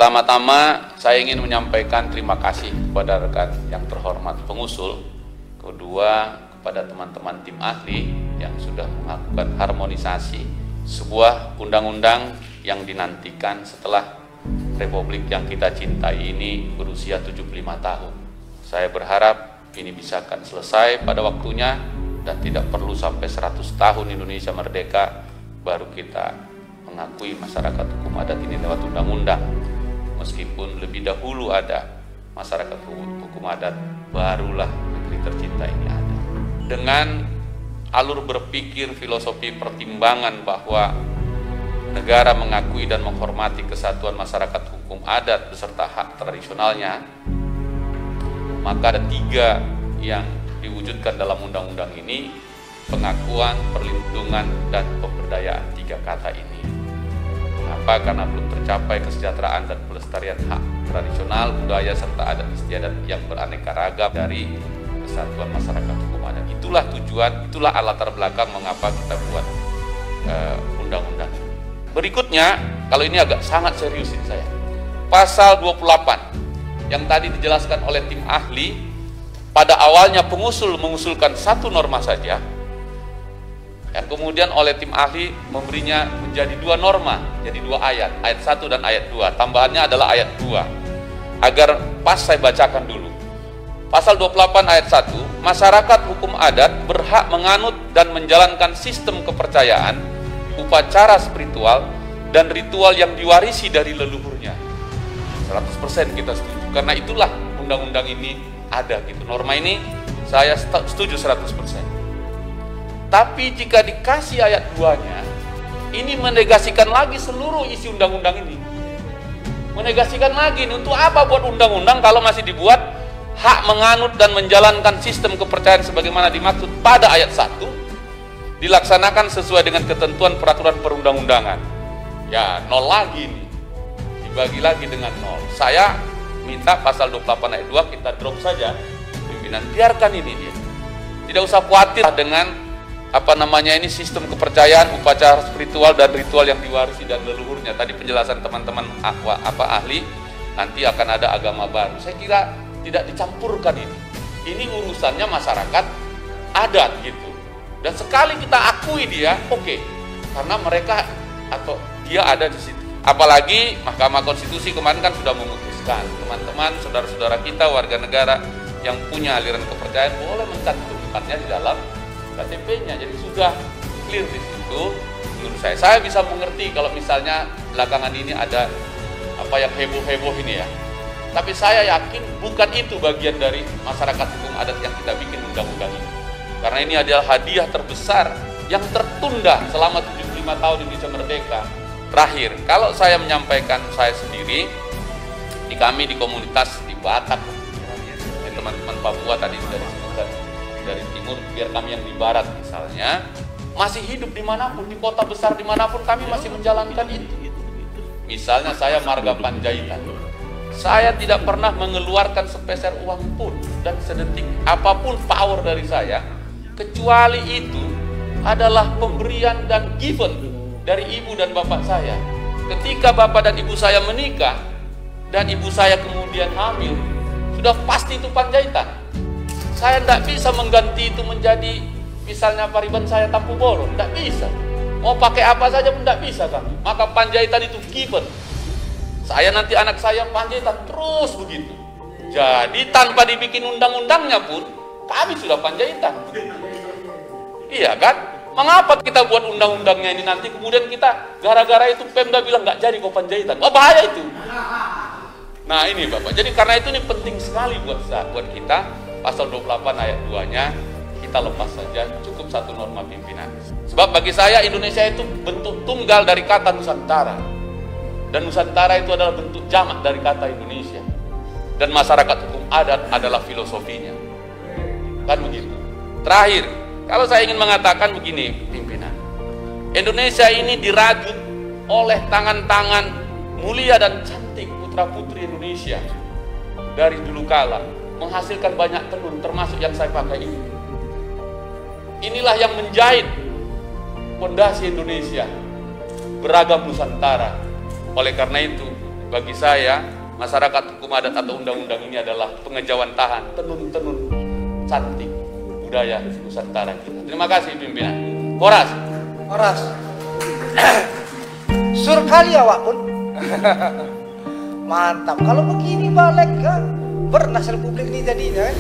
Pertama-tama saya ingin menyampaikan terima kasih kepada rekan yang terhormat pengusul. Kedua, kepada teman-teman tim ahli yang sudah melakukan harmonisasi sebuah undang-undang yang dinantikan setelah Republik yang kita cintai ini berusia 75 tahun. Saya berharap ini bisa akan selesai pada waktunya dan tidak perlu sampai 100 tahun Indonesia merdeka baru kita mengakui masyarakat hukum adat ini lewat undang-undang. Meskipun lebih dahulu ada masyarakat hukum adat, barulah negeri tercinta ini ada. Dengan alur berpikir filosofi pertimbangan bahwa negara mengakui dan menghormati kesatuan masyarakat hukum adat beserta hak tradisionalnya, maka ada 3 yang diwujudkan dalam undang-undang ini: pengakuan, perlindungan, dan pemberdayaan 3 kata ini. Kenapa? Karena belum tercapai kesejahteraan dan pelestarian hak tradisional, budaya, serta adat istiadat yang beraneka ragam dari kesatuan masyarakat hukum adat. Itulah tujuan, itulah latar belakang mengapa kita buat undang-undang. Berikutnya, kalau ini agak sangat serius ini saya. Pasal 28 yang tadi dijelaskan oleh tim ahli, pada awalnya pengusul mengusulkan 1 norma saja, yang kemudian oleh tim ahli memberinya menjadi 2 norma, jadi 2 ayat 1 dan ayat 2. Tambahannya adalah ayat 2. Agar pas saya bacakan dulu. Pasal 28 ayat 1, masyarakat hukum adat berhak menganut dan menjalankan sistem kepercayaan, upacara spiritual, dan ritual yang diwarisi dari leluhurnya. 100% kita setuju, karena itulah undang-undang ini ada gitu. Norma ini saya setuju 100%. Tapi jika dikasih ayat 2-nya, ini menegasikan lagi seluruh isi undang-undang ini. Menegasikan lagi, untuk apa buat undang-undang kalau masih dibuat hak menganut dan menjalankan sistem kepercayaan sebagaimana dimaksud pada ayat 1, dilaksanakan sesuai dengan ketentuan peraturan perundang-undangan. Ya, 0 lagi nih. Dibagi lagi dengan 0. Saya minta pasal 28 ayat 2 kita drop saja. Pimpinan, biarkan ini dia. Tidak usah khawatir dengan ini sistem kepercayaan, upacara spiritual, dan ritual yang diwarisi dan leluhurnya. Tadi penjelasan teman-teman ahli, nanti akan ada agama baru. Saya kira tidak dicampurkan ini. Ini urusannya masyarakat adat gitu. Dan sekali kita akui dia, oke, karena mereka atau dia ada di situ. Apalagi Mahkamah Konstitusi kemarin kan sudah memutuskan, teman-teman, saudara-saudara kita warga negara yang punya aliran kepercayaan boleh mencantumkannya di dalam KTP-nya. Jadi sudah clear di situ. Menurut saya bisa mengerti kalau misalnya belakangan ini ada yang heboh-heboh ini ya. Tapi saya yakin bukan itu bagian dari masyarakat hukum adat yang kita bikin undang-undang ini. Karena ini adalah hadiah terbesar yang tertunda selama 75 tahun Indonesia merdeka. Terakhir, kalau saya menyampaikan saya sendiri, kami di komunitas di Batak, teman-teman Papua tadi dari timur, biar kami yang di barat misalnya, masih hidup dimanapun, di kota besar dimanapun, kami masih menjalankan itu. Misalnya saya marga Panjaitan, saya tidak pernah mengeluarkan sepeser uang pun dan sedetik apapun power dari saya, kecuali itu adalah pemberian dan given dari ibu dan bapak saya. Ketika bapak dan ibu saya menikah dan ibu saya kemudian hamil, sudah pasti itu Panjaitan. Saya tidak bisa mengganti itu menjadi misalnya Pariban saya Tampu Bolon, tidak bisa. Mau pakai apa saja pun tidak bisa kami. Maka Panjaitan itu given. Saya nanti anak saya Panjaitan terus begitu. Jadi tanpa dibikin undang-undangnya pun kami sudah Panjaitan. Iya kan? Mengapa kita buat undang-undangnya ini nanti kemudian kita gara-gara itu Pemda bilang nggak jadi kok Panjaitan? Oh, bahaya itu. Nah ini Bapak. Jadi karena itu ini penting sekali buat kita. Pasal 28 ayat 2-nya kita lepas saja, cukup 1 norma pimpinan. Sebab bagi saya Indonesia itu bentuk tunggal dari kata Nusantara. Dan Nusantara itu adalah bentuk jamak dari kata Indonesia. Dan masyarakat hukum adat adalah filosofinya. Kan begitu. Terakhir, kalau saya ingin mengatakan begini pimpinan, Indonesia ini dirajut oleh tangan-tangan mulia dan cantik putra-putri Indonesia dari dulu kala, menghasilkan banyak tenun termasuk yang saya pakai ini. Inilah yang menjahit fondasi Indonesia, beragam Nusantara. Oleh karena itu Bagi saya, masyarakat hukum adat atau undang-undang ini adalah pengejauhan tahan, tenun-tenun cantik budaya Nusantara kita. Terima kasih pimpinan. Horas. Horas. Sur kali awak pun. Mantap. Kalau begini balik kan bernas republik ini jadinya kan.